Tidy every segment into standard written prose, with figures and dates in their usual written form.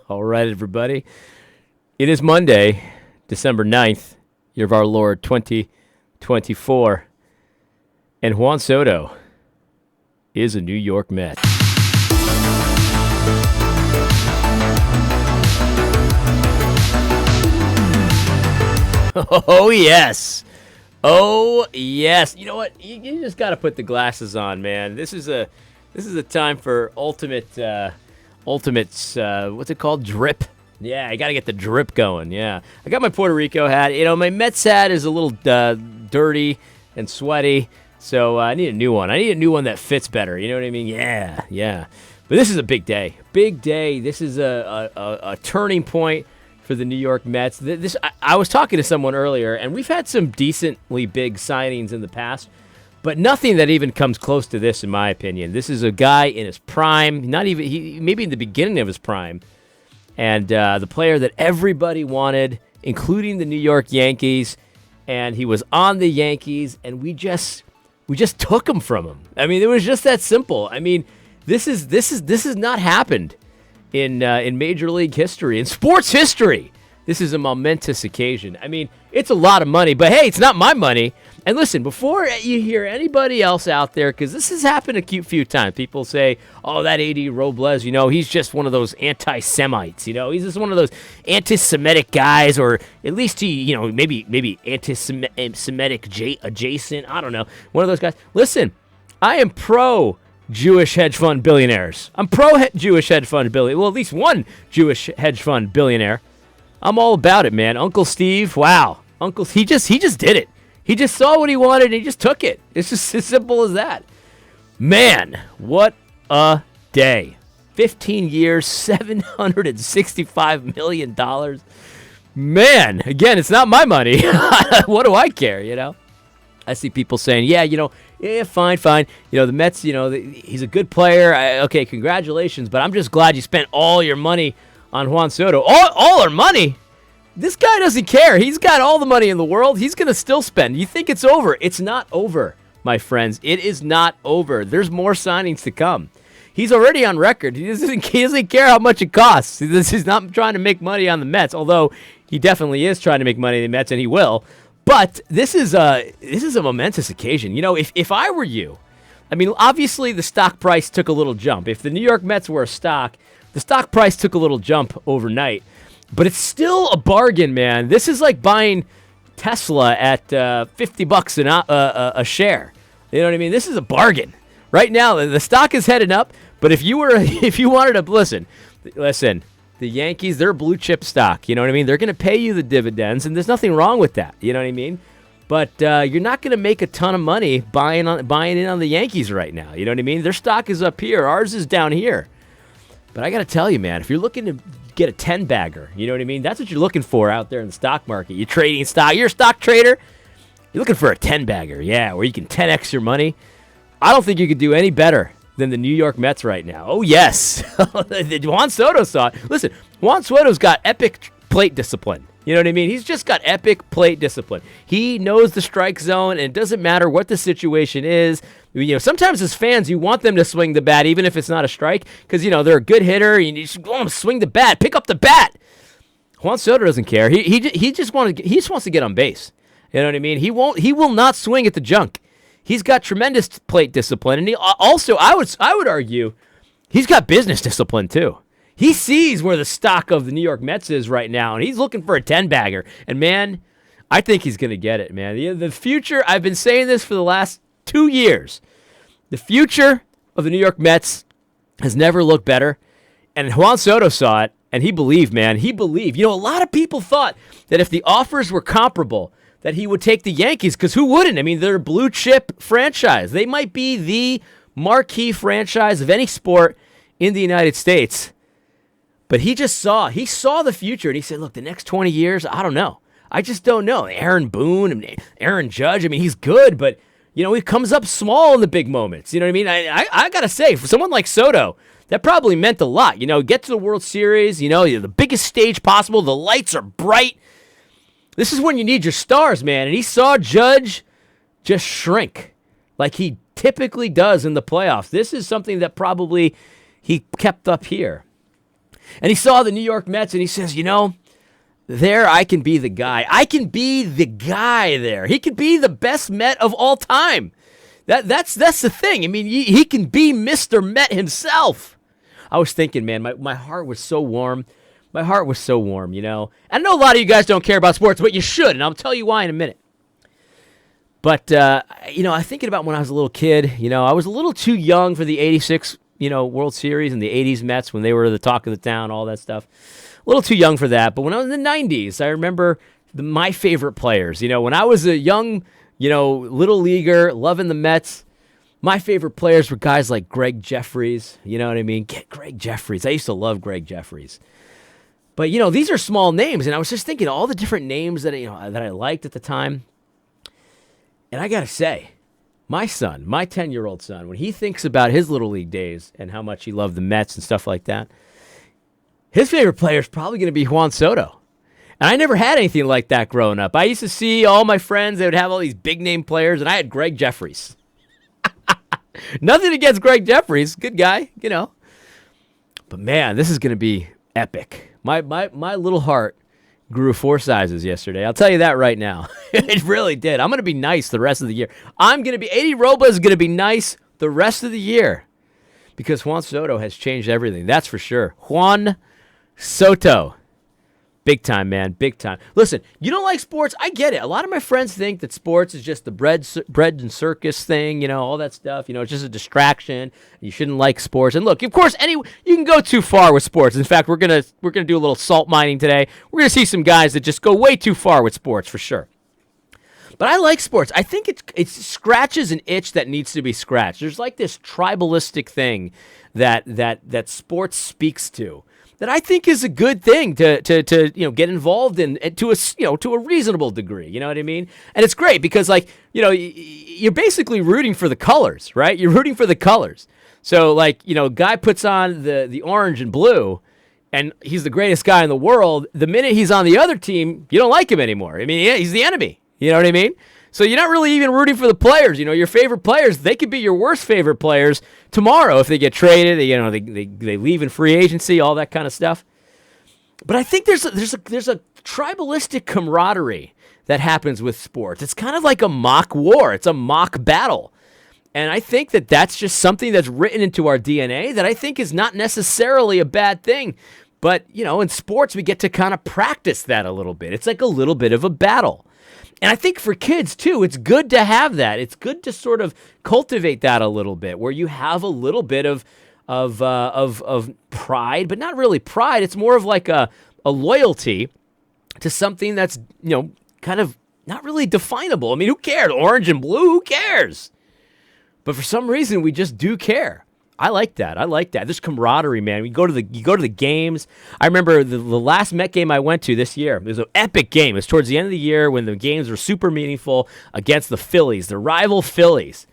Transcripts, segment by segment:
All right, everybody. It is Monday, December 9th, year of our Lord 2024. And Juan Soto is a New York Met. Oh, yes. Oh, yes. You know what? You just got to put the glasses on, man. This is a time for ultimates, what's it called? Drip. Yeah, I got to get the drip going. Yeah. I got my Puerto Rico hat. You know, my Mets hat is a little dirty and sweaty, so I need a new one. I need a new one that fits better. You know what I mean? Yeah. But this is a big day. Big day. This is a turning point for the New York Mets. I was talking to someone earlier, and we've had some decently big signings in the past, but nothing that even comes close to this, in my opinion. This is a guy in his prime, maybe in the beginning of his prime, and the player that everybody wanted, including the New York Yankees, and he was on the Yankees, and we just took him from him. I mean, it was just that simple. I mean, this has not happened in Major League history, in sports history. This is a momentous occasion. I mean, it's a lot of money, but hey, it's not my money. And listen, before you hear anybody else out there, because this has happened a few times, people say, oh, that A.D. Robles, he's just one of those anti-Semites. He's just one of those anti-Semitic guys, or at least he, maybe anti-Semitic adjacent. I don't know. One of those guys. Listen, I am pro Jewish hedge fund billionaires. I'm pro-Jewish hedge fund billionaire. Well, at least one Jewish hedge fund billionaire. I'm all about it, man. Uncle Steve, wow. He just did it. He just saw what he wanted and he just took it. It's just as simple as that. Man, what a day. 15 years, $765 million. Man, again, it's not my money. What do I care, I see people saying, yeah, fine. The Mets, he's a good player. Okay, congratulations, but I'm just glad you spent all your money on Juan Soto. All our money? This guy doesn't care. He's got all the money in the world. He's going to still spend. You think it's over? It's not over, my friends. It is not over. There's more signings to come. He's already on record. He doesn't care how much it costs. He's not trying to make money on the Mets, although he definitely is trying to make money on the Mets, and he will. But this is a momentous occasion. If I were you, I mean, obviously the stock price took a little jump. If the New York Mets were a stock, the stock price took a little jump overnight. But it's still a bargain, man. This is like buying Tesla at $50 a share. You know what I mean? This is a bargain. Right now, the stock is headed up. But if you wanted to listen, the Yankees, they're a blue chip stock. You know what I mean? They're going to pay you the dividends, and there's nothing wrong with that. You know what I mean? But you're not going to make a ton of money buying in on the Yankees right now. You know what I mean? Their stock is up here. Ours is down here. But I got to tell you, man, if you're looking to get a 10-bagger, you know what I mean? That's what you're looking for out there in the stock market. You're trading stock. You're a stock trader. You're looking for a 10-bagger, yeah, where you can 10x your money. I don't think you could do any better than the New York Mets right now. Oh, yes. Juan Soto saw it. Listen, Juan Soto's got epic plate discipline. You know what I mean? He's just got epic plate discipline. He knows the strike zone, and it doesn't matter what the situation is. Sometimes as fans, you want them to swing the bat, even if it's not a strike, because, they're a good hitter. You just want them to swing the bat. Pick up the bat. Juan Soto doesn't care. He just wants to get on base. You know what I mean? He will not swing at the junk. He's got tremendous plate discipline, and he also, I would argue, he's got business discipline too. He sees where the stock of the New York Mets is right now, and he's looking for a 10-bagger. And, man, I think he's going to get it, man. The future, I've been saying this for the last 2 years. The future of the New York Mets has never looked better. And Juan Soto saw it, and he believed, man. He believed. A lot of people thought that if the offers were comparable, that he would take the Yankees, because who wouldn't? I mean, they're a blue-chip franchise. They might be the marquee franchise of any sport in the United States. But he saw the future, and he said, look, the next 20 years, I don't know. I just don't know. Aaron Boone and Aaron Judge, I mean, he's good, but, he comes up small in the big moments. You know what I mean? I got to say, for someone like Soto, that probably meant a lot. Get to the World Series, the biggest stage possible. The lights are bright. This is when you need your stars, man. And he saw Judge just shrink like he typically does in the playoffs. This is something that probably he kept up here. And he saw the New York Mets, and he says, there I can be the guy. I can be the guy there. He could be the best Met of all time. That's the thing. I mean, he can be Mr. Met himself. I was thinking, man, my heart was so warm. My heart was so warm, I know a lot of you guys don't care about sports, but you should, and I'll tell you why in a minute. But, I'm thinking about when I was a little kid. I was a little too young for the 86, World Series and the 80s Mets when they were the talk of the town, all that stuff. A little too young for that. But when I was in the 90s, I remember my favorite players. When I was a young, little leaguer, loving the Mets, my favorite players were guys like Greg Jeffries. You know what I mean? Greg Jeffries. I used to love Greg Jeffries. But, these are small names, and I was just thinking all the different names that I liked at the time. And I got to say, my son, my 10-year-old son, when he thinks about his Little League days and how much he loved the Mets and stuff like that, his favorite player is probably going to be Juan Soto. And I never had anything like that growing up. I used to see all my friends, they would have all these big-name players, and I had Greg Jeffries. Nothing against Greg Jeffries. Good guy, But, man, this is going to be epic. My little heart grew 4 sizes yesterday. I'll tell you that right now. It really did. I'm going to be nice the rest of the year. Eddie Robles is going to be nice the rest of the year because Juan Soto has changed everything. That's for sure. Juan Soto. Big time, man. Big time. Listen, you don't like sports? I get it. A lot of my friends think that sports is just the bread and circus thing, all that stuff. It's just a distraction. You shouldn't like sports. And look, of course, you can go too far with sports. In fact, we're gonna do a little salt mining today. We're gonna see some guys that just go way too far with sports for sure. But I like sports. I think it scratches an itch that needs to be scratched. There's like this tribalistic thing that sports speaks to. That I think is a good thing to get involved in to a reasonable degree. You know what I mean? And it's great because you're basically rooting for the colors, right? You're rooting for the colors. So guy puts on the orange and blue, and he's the greatest guy in the world. The minute he's on the other team, you don't like him anymore. I mean, he's the enemy. You know what I mean? So you're not really even rooting for the players. Your favorite players, they could be your worst favorite players tomorrow if they get traded. They leave in free agency, all that kind of stuff. But I think there's a tribalistic camaraderie that happens with sports. It's kind of like a mock war. It's a mock battle. And I think that that's just something that's written into our DNA that I think is not necessarily a bad thing. But, in sports, we get to kind of practice that a little bit. It's like a little bit of a battle. And I think for kids, too, it's good to have that. It's good to sort of cultivate that a little bit, where you have a little bit of pride, but not really pride. It's more of like a loyalty to something that's, kind of not really definable. I mean, who cares? Orange and blue, who cares? But for some reason, we just do care. I like that. This camaraderie, man. You go to the games. I remember the last Met game I went to this year. It was an epic game. It was towards the end of the year when the games were super meaningful against the Phillies, the rival Phillies.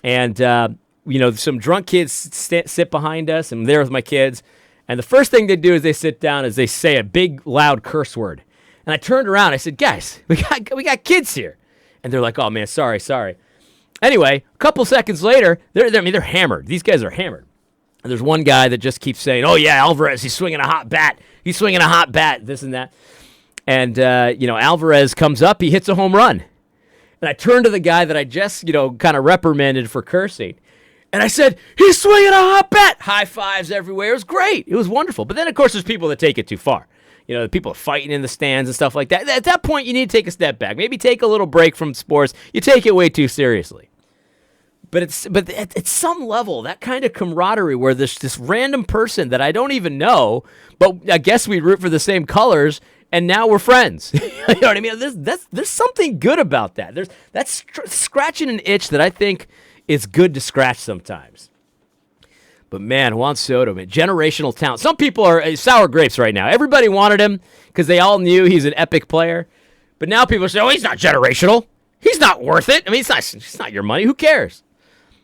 And, some drunk kids sit behind us, and I'm there with my kids. And the first thing they do is they sit down is they say a big, loud curse word. And I turned around. I said, guys, we got kids here. And they're like, oh, man, sorry. Anyway, a couple seconds later, they're hammered. These guys are hammered. And there's one guy that just keeps saying, oh, yeah, Alvarez, he's swinging a hot bat, this and that. And, Alvarez comes up, he hits a home run. And I turned to the guy that I just, kind of reprimanded for cursing. And I said, he's swinging a hot bat. High fives everywhere. It was great. It was wonderful. But then, of course, there's people that take it too far. People are fighting in the stands and stuff like that. At that point, you need to take a step back. Maybe take a little break from sports. You take it way too seriously. But at some level, that kind of camaraderie where there's this random person that I don't even know, but I guess we root for the same colors, and now we're friends. You know what I mean? There's something good about that. That's scratching an itch that I think is good to scratch sometimes. But man, Juan Soto, man, generational talent. Some people are sour grapes right now. Everybody wanted him because they all knew he's an epic player. But now people say, oh, he's not generational. He's not worth it. I mean, it's not your money. Who cares?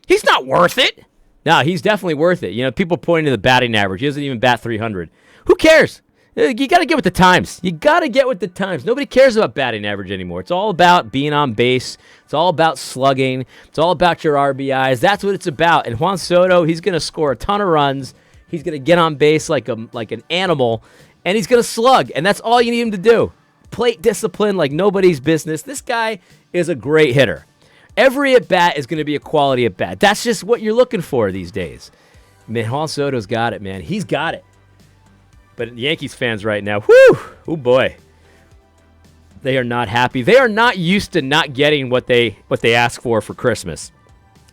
He's not worth it. No, he's definitely worth it. People pointing to the batting average. He doesn't even bat 300. Who cares? You got to get with the times. Nobody cares about batting average anymore. It's all about being on base. It's all about slugging. It's all about your RBIs. That's what it's about. And Juan Soto, he's going to score a ton of runs. He's going to get on base like an animal, and he's going to slug, and that's all you need him to do. Plate discipline like nobody's business. This guy is a great hitter. Every at-bat is going to be a quality at-bat. That's just what you're looking for these days. Man, Juan Soto's got it, man. He's got it. But Yankees fans right now, whoo, oh boy. They are not happy. They are not used to not getting what they ask for Christmas.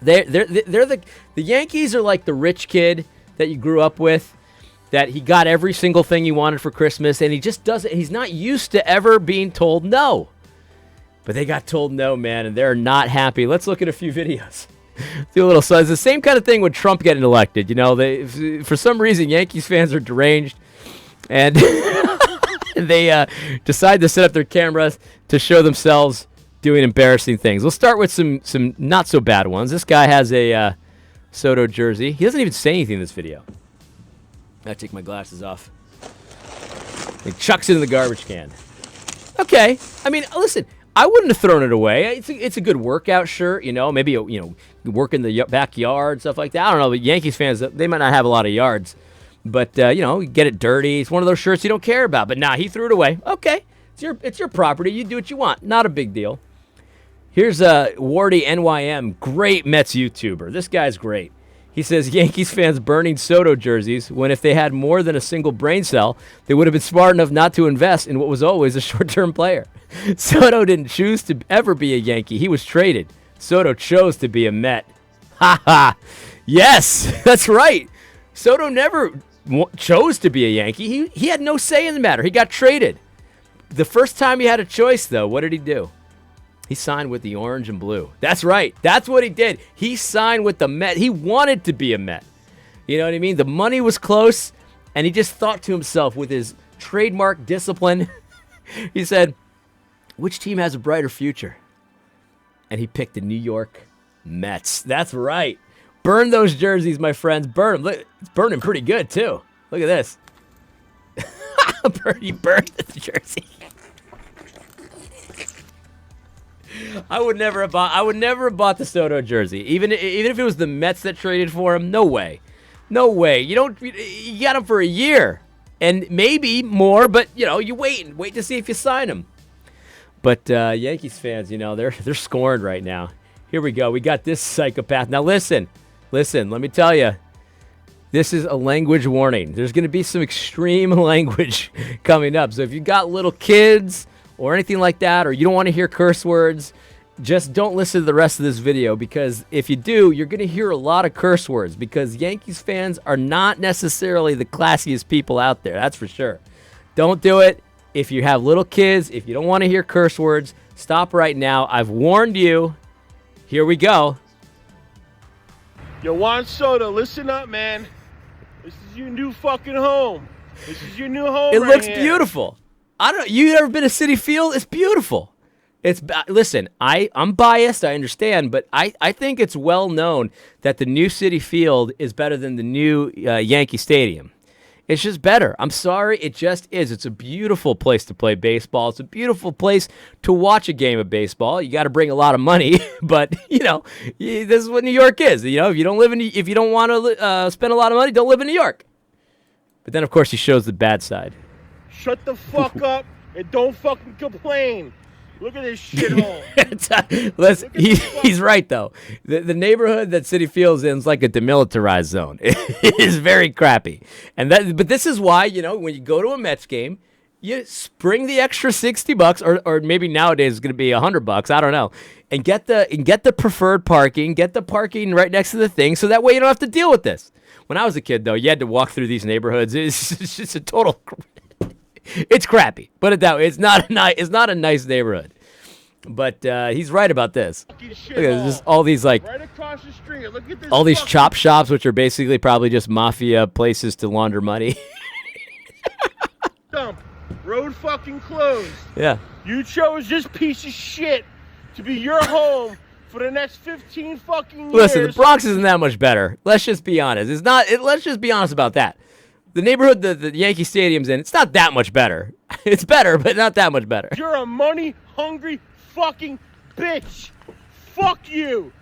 They're the Yankees are like the rich kid that you grew up with, that he got every single thing he wanted for Christmas, and he just doesn't. He's not used to ever being told no. But they got told no, man, and they're not happy. Let's look at a few videos. Do a little. So it's the same kind of thing with Trump getting elected. You know, for some reason Yankees fans are deranged, and they decide to set up their cameras to show themselves doing embarrassing things. We'll start with some not so bad ones. This guy has a Soto jersey. He doesn't even say anything in this video. I take my glasses off. He chucks it in the garbage can. Okay. I mean, listen, I wouldn't have thrown it away. It's a good workout shirt, you know. Maybe, work in the backyard, stuff like that. I don't know. But Yankees fans, they might not have a lot of yards. But, you get it dirty. It's one of those shirts you don't care about. But, nah, he threw it away. Okay. It's your property. You do what you want. Not a big deal. Here's Wardy NYM, great Mets YouTuber. This guy's great. He says Yankees fans burning Soto jerseys when if they had more than a single brain cell, they would have been smart enough not to invest in what was always a short-term player. Soto didn't choose to ever be a Yankee. He was traded. Soto chose to be a Met. Ha ha. Yes, that's right. Soto never chose to be a Yankee. He had no say in the matter. He got traded. The first time he had a choice, though, what did he do? He signed with the orange and blue. That's right. That's what he did. He signed with the Met. He wanted to be a Met. You know what I mean? The money was close, and he just thought to himself with his trademark discipline, he said, which team has a brighter future? And he picked the New York Mets. That's right. Burn those jerseys, my friends. Burn them. Look, it's burning pretty good, too. Look at this. He burned the jersey. I would never have bought the Soto jersey. Even if it was the Mets that traded for him, no way. No way. You got him for a year and maybe more, but you wait to see if you sign him. But Yankees fans, they're scorned right now. Here we go. We got this psychopath. Now listen, let me tell you. This is a language warning. There's going to be some extreme language coming up. So if you got little kids or anything like that, or you don't want to hear curse words, just don't listen to the rest of this video, because if you do, you're going to hear a lot of curse words, because Yankees fans are not necessarily the classiest people out there. That's for sure. Don't do it. If you have little kids, if you don't want to hear curse words, stop right now. I've warned you. Here we go. Yo, Juan Soto, listen up, man. This is your new fucking home. This is your new home. It right looks here. beautiful. You ever been to Citi Field? It's beautiful. Listen, I'm biased, I understand, but I think it's well known that the new Citi Field is better than the new Yankee Stadium. It's just better. I'm sorry, it just is. It's a beautiful place to play baseball. It's a beautiful place to watch a game of baseball. You got to bring a lot of money, but this is what New York is. If you don't want to spend a lot of money, don't live in New York. But then, of course, he shows the bad side. Shut the fuck up and don't fucking complain. Look at this shithole. He's right, though. The neighborhood that Citi Field's in is like a demilitarized zone. It is very crappy. But this is why, when you go to a Mets game, you spring the extra $60, or maybe nowadays it's going to be $100. I don't know. And get the preferred parking. Get the parking right next to the thing, so that way you don't have to deal with this. When I was a kid, though, you had to walk through these neighborhoods. It's just a total. It's crappy. Put it that way. It's not a nice neighborhood. But he's right about this. Look at this, all these right across the street. Look at this. All these chop shops, which are basically probably just mafia places to launder money. Dump. Road fucking closed. Yeah. You chose this piece of shit to be your home for the next 15 fucking years. Listen, the Bronx isn't that much better. Let's just be honest. It's not. Let's just be honest about that. The neighborhood the Yankee Stadium's in, it's not that much better. It's better, but not that much better. You're a money-hungry fucking bitch. Fuck you.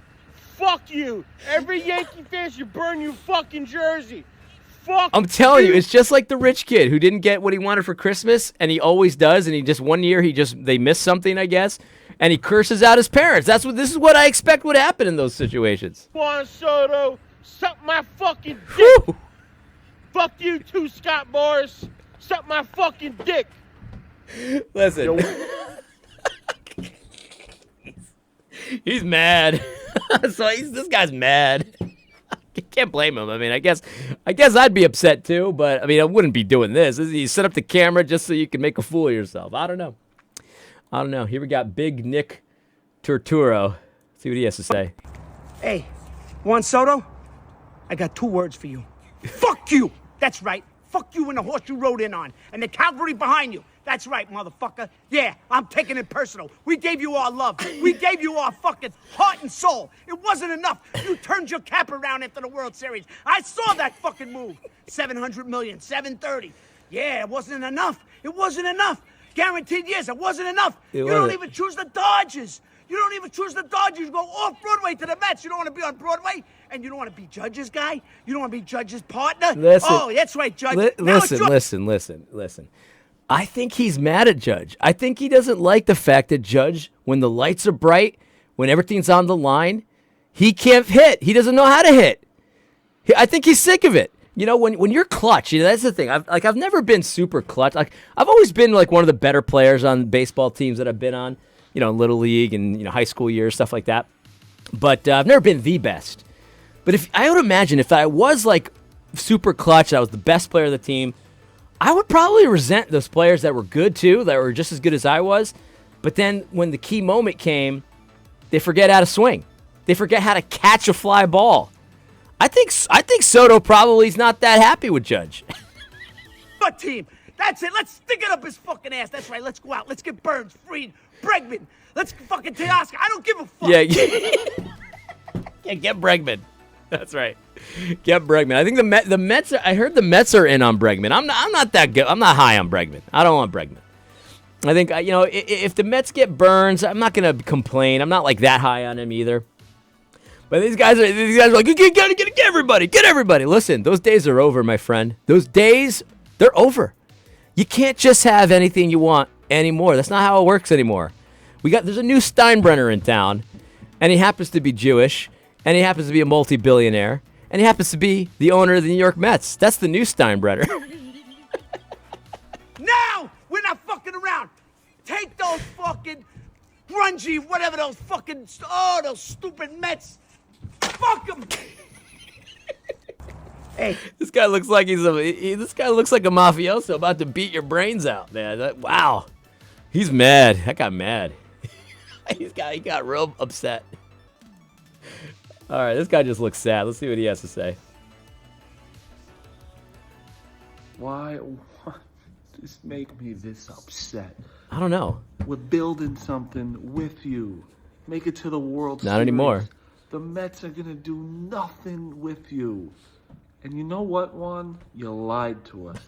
Fuck you. Every Yankee fan should burn your fucking jersey. Fuck I'm telling you, it's just like the rich kid who didn't get what he wanted for Christmas, and he always does, and he just one year they missed something, I guess, and he curses out his parents. This is what I expect would happen in those situations. Juan Soto, suck my fucking dick. Whew. Fuck you too, Scott Morris. Suck my fucking dick. Listen. He's mad. This guy's mad. Can't blame him. I mean, I guess I'd be upset too, but I mean, I wouldn't be doing this. You set up the camera just so you can make a fool of yourself. I don't know. Here we got Big Nick Turturro. See what he has to say. Hey, Juan Soto, I got 2 words for you. Fuck you! That's right. Fuck you and the horse you rode in on. And the Calvary behind you. That's right, motherfucker. Yeah, I'm taking it personal. We gave you our love. We gave you our fucking heart and soul. It wasn't enough. You turned your cap around after the World Series. I saw that fucking move. 700 million, 730. Yeah, it wasn't enough. It wasn't enough. Guaranteed years, it wasn't enough. You don't even choose the Dodgers. You don't even choose the Dodgers. You go off Broadway to the Mets. You don't want to be on Broadway, and you don't want to be Judge's guy. You don't want to be Judge's partner. Listen, oh, that's right, Judge. Listen. I think he's mad at Judge. I think he doesn't like the fact that Judge, when the lights are bright, when everything's on the line, he can't hit. He doesn't know how to hit. I think he's sick of it. You know, when you're clutch, that's the thing. I've never been super clutch. Like I've always been like one of the better players on baseball teams that I've been on. You know, little league and high school years, stuff like that. But I've never been the best. But if I would imagine if I was like super clutch, I was the best player of the team, I would probably resent those players that were good too, that were just as good as I was. But then when the key moment came, they forget how to swing. They forget how to catch a fly ball. I think Soto probably is not that happy with Judge. Good team. That's it. Let's stick it up his fucking ass. That's right. Let's go out. Let's get Burns, Fried, Bregman. Let's fucking Teoscar. I don't give a fuck. Yeah, get Bregman. That's right. Get Bregman. I think the Mets. I heard the Mets are in on Bregman. I'm not that good. I'm not high on Bregman. I don't want Bregman. I think if the Mets get Burns, I'm not gonna complain. I'm not like that high on him either. But these guys are like, you gotta get everybody. Get everybody. Listen, those days are over, my friend. Those days, they're over. You can't just have anything you want anymore. That's not how it works anymore. There's a new Steinbrenner in town, and he happens to be Jewish, and he happens to be a multi-billionaire, and he happens to be the owner of the New York Mets. That's the new Steinbrenner. Now, we're not fucking around. Take those fucking grungy, whatever those fucking, those stupid Mets. Fuck them. Hey, This guy looks like a mafioso about to beat your brains out, man. Wow. He's mad. That got mad. He got real upset. All right, this guy just looks sad. Let's see what he has to say. Why does this make me this upset? I don't know. We're building something with you. Make it to the World Series. Not anymore. The Mets are going to do nothing with you. And you know what, Juan? You lied to us.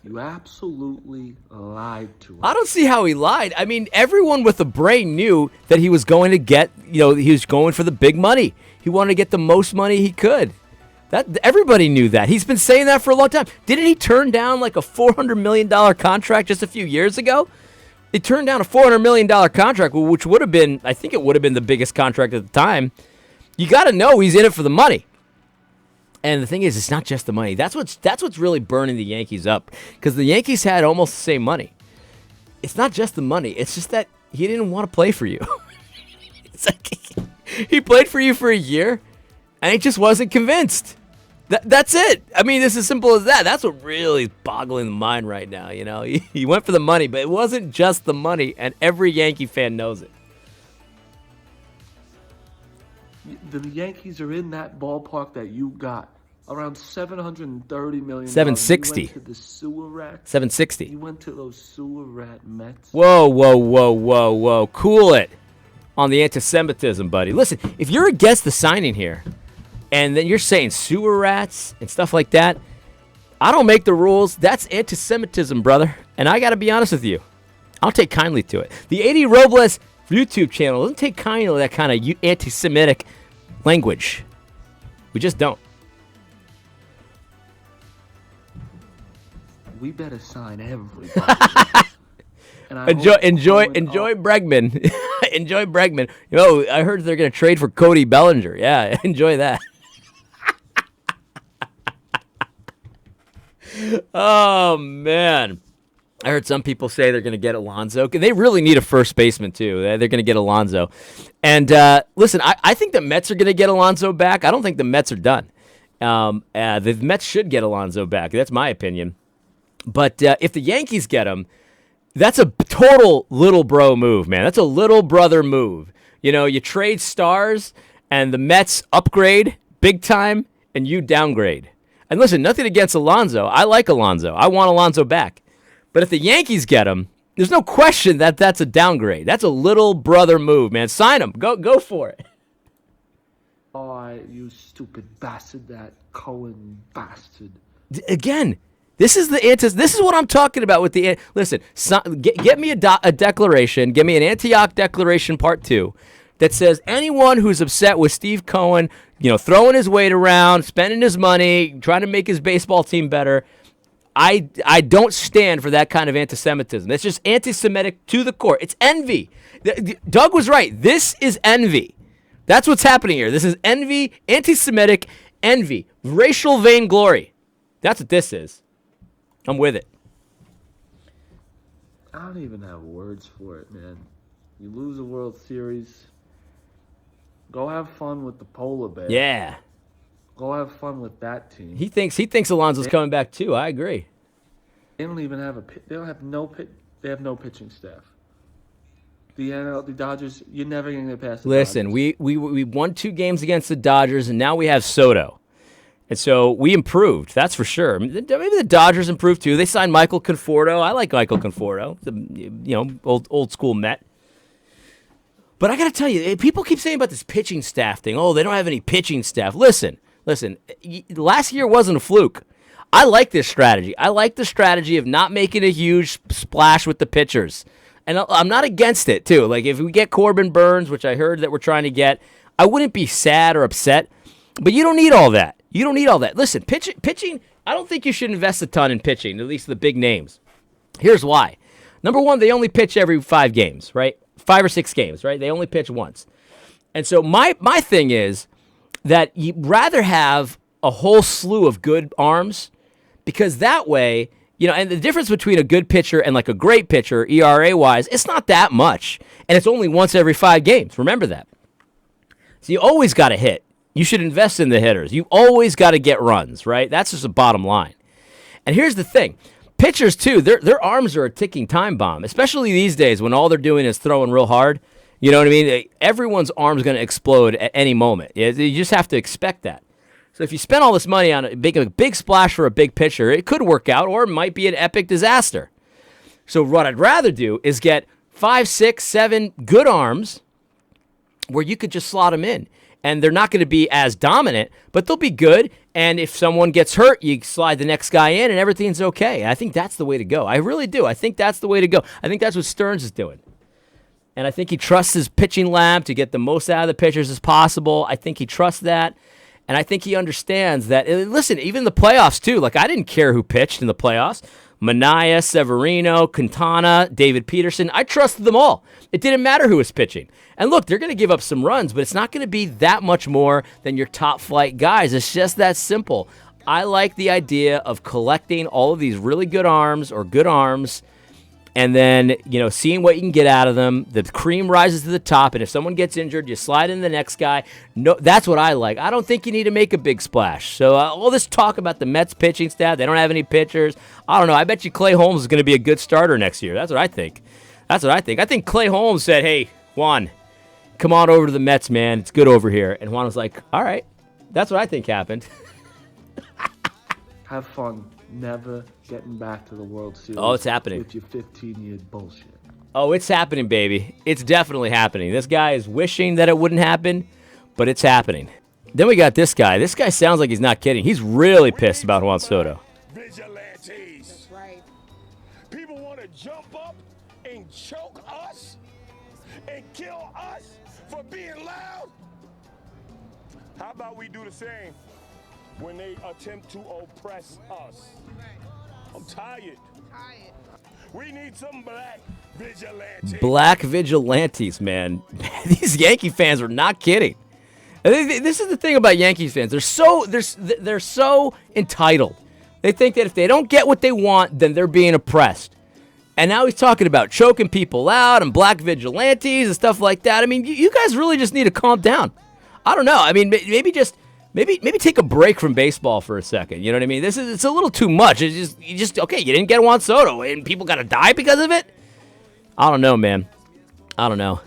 You absolutely lied to us. I don't see how he lied. I mean, everyone with a brain knew that he was going to get, he was going for the big money. He wanted to get the most money he could. Everybody knew that. He's been saying that for a long time. Didn't he turn down like a $400 million contract just a few years ago? He turned down a $400 million contract, which would have been, I think it would have been the biggest contract at the time. You got to know he's in it for the money. And the thing is, it's not just the money. That's what's really burning the Yankees up, because the Yankees had almost the same money. It's not just the money. It's just that he didn't want to play for you. It's like he played for you for a year, and he just wasn't convinced. That's it. I mean, it's as simple as that. That's what really is boggling the mind right now. He went for the money, but it wasn't just the money, and every Yankee fan knows it. The Yankees are in that ballpark that you got. Around $730 million. 760. You went to the sewer rat. 760. You went to those sewer rat Mets. Whoa. Cool it on the anti-Semitism, buddy. Listen, if you're against the signing here, and then you're saying sewer rats and stuff like that, I don't make the rules. That's anti-Semitism, brother. And I got to be honest with you. I'll take kindly to it. The 80 Robles YouTube channel doesn't take kindly to that kind of anti-Semitic language. We just don't. we better sign everybody. And I Enjoy hope Bregman. Enjoy Bregman. I heard they're going to trade for Cody Bellinger. Yeah, enjoy that. Oh, man. I heard some people say they're going to get Alonso. They really need a first baseman, too. They're going to get Alonso. And listen, I think the Mets are going to get Alonso back. I don't think the Mets are done. The Mets should get Alonso back. That's my opinion. But if the Yankees get him, that's a total little bro move, man. That's a little brother move. You trade stars, and the Mets upgrade big time, and you downgrade. And listen, nothing against Alonso. I like Alonso. I want Alonso back. But if the Yankees get him, there's no question that that's a downgrade. That's a little brother move, man. Sign him. Go for it. Oh, you stupid bastard, that Cohen bastard. Again, this is what I'm talking about with the. Listen, get me a declaration. Give me an Antioch Declaration Part 2 that says anyone who's upset with Steve Cohen, throwing his weight around, spending his money, trying to make his baseball team better. I don't stand for that kind of anti-Semitism. It's just anti-Semitic to the core. It's envy. Doug was right. This is envy. That's what's happening here. This is envy, anti-Semitic envy, racial vainglory. That's what this is. I'm with it. I don't even have words for it, man. You lose a World Series. Go have fun with the polar bear. Yeah. Go have fun with that team. He thinks Alonso's coming back too. I agree. They don't even have they have no pitching staff. The Dodgers, you're never going to get past the Listen, Dodgers. we won 2 games against the Dodgers, and now we have Soto. And so we improved, that's for sure. Maybe the Dodgers improved too. They signed Michael Conforto. I like Michael Conforto, old school Met. But I got to tell you, people keep saying about this pitching staff thing. Oh, they don't have any pitching staff. Listen, last year wasn't a fluke. I like this strategy. I like the strategy of not making a huge splash with the pitchers. And I'm not against it, too. Like, if we get Corbin Burns, which I heard that we're trying to get, I wouldn't be sad or upset. But you don't need all that. Listen, pitching, I don't think you should invest a ton in pitching, at least the big names. Here's why. Number one, they only pitch every 5 games, right? 5 or 6 games, right? They only pitch once. And so my thing is that you'd rather have a whole slew of good arms, because that way, and the difference between a good pitcher and like a great pitcher, ERA-wise, it's not that much. And it's only once every 5 games. Remember that. So you always got to hit. You should invest in the hitters. You always got to get runs, right? That's just a bottom line. And here's the thing. Pitchers, too, their arms are a ticking time bomb, especially these days when all they're doing is throwing real hard. You know what I mean? Everyone's arm's going to explode at any moment. You just have to expect that. So if you spend all this money on a big splash for a big pitcher, it could work out, or it might be an epic disaster. So what I'd rather do is get 5, 6, 7 good arms where you could just slot them in. And they're not going to be as dominant, but they'll be good. And if someone gets hurt, you slide the next guy in and everything's okay. And I think that's the way to go. I really do. I think that's the way to go. I think that's what Stearns is doing. And I think he trusts his pitching lab to get the most out of the pitchers as possible. I think he trusts that. And I think he understands that. Listen, even the playoffs, too. Like, I didn't care who pitched in the playoffs. Manaea, Severino, Quintana, David Peterson. I trusted them all. It didn't matter who was pitching. And look, they're going to give up some runs, but it's not going to be that much more than your top flight guys. It's just that simple. I like the idea of collecting all of these really good arms or good arms, and then, seeing what you can get out of them. The cream rises to the top, and if someone gets injured, you slide in the next guy. No, that's what I like. I don't think you need to make a big splash. So all this talk about the Mets pitching staff, they don't have any pitchers. I don't know. I bet you Clay Holmes is going to be a good starter next year. That's what I think. I think Clay Holmes said, hey, Juan, come on over to the Mets, man. It's good over here. And Juan was like, all right. That's what I think happened. Have fun. Never getting back to the World Series. Oh, it's happening. With your 15-year bullshit. Oh, it's happening, baby. It's definitely happening. This guy is wishing that it wouldn't happen, but it's happening. Then we got this guy. This guy sounds like he's not kidding. He's really pissed about Juan Soto. Vigilantes. That's right. People want to jump up and choke us and kill us for being loud. How about we do the same when they attempt to oppress us? I'm tired. We need some black vigilantes. Black vigilantes, man. These Yankee fans are not kidding. This is the thing about Yankees fans. They're so entitled. They think that if they don't get what they want, then they're being oppressed. And now he's talking about choking people out and black vigilantes and stuff like that. I mean, you guys really just need to calm down. I don't know. I mean, maybe take a break from baseball for a second. You know what I mean? It's a little too much. It's just okay. You didn't get Juan Soto, and people got to die because of it. I don't know, man. I don't know.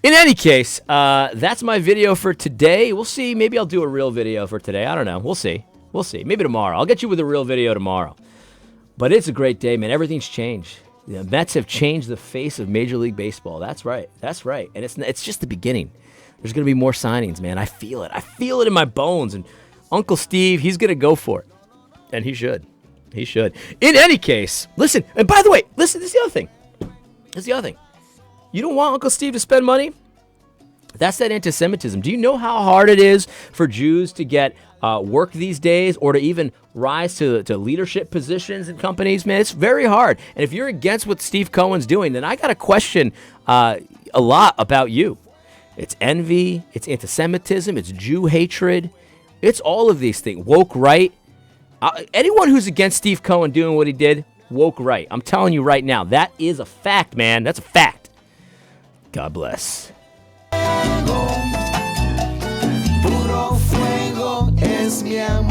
In any case, that's my video for today. We'll see. Maybe I'll do a real video for today. I don't know. We'll see. Maybe tomorrow. I'll get you with a real video tomorrow. But it's a great day, man. Everything's changed. The Mets have changed the face of Major League Baseball. That's right. And it's just the beginning. There's going to be more signings, man. I feel it. I feel it in my bones. And Uncle Steve, he's going to go for it. And he should. In any case, listen. And by the way, listen, this is the other thing. You don't want Uncle Steve to spend money? That's that anti-Semitism. Do you know how hard it is for Jews to get work these days or to even rise to leadership positions in companies? Man, it's very hard. And if you're against what Steve Cohen's doing, then I got to question a lot about you. It's envy. It's anti-Semitism. It's Jew hatred. It's all of these things. Woke right. Anyone who's against Steve Cohen doing what he did, woke right. I'm telling you right now, that is a fact, man. That's a fact. God bless. Puro fuego es mi amor.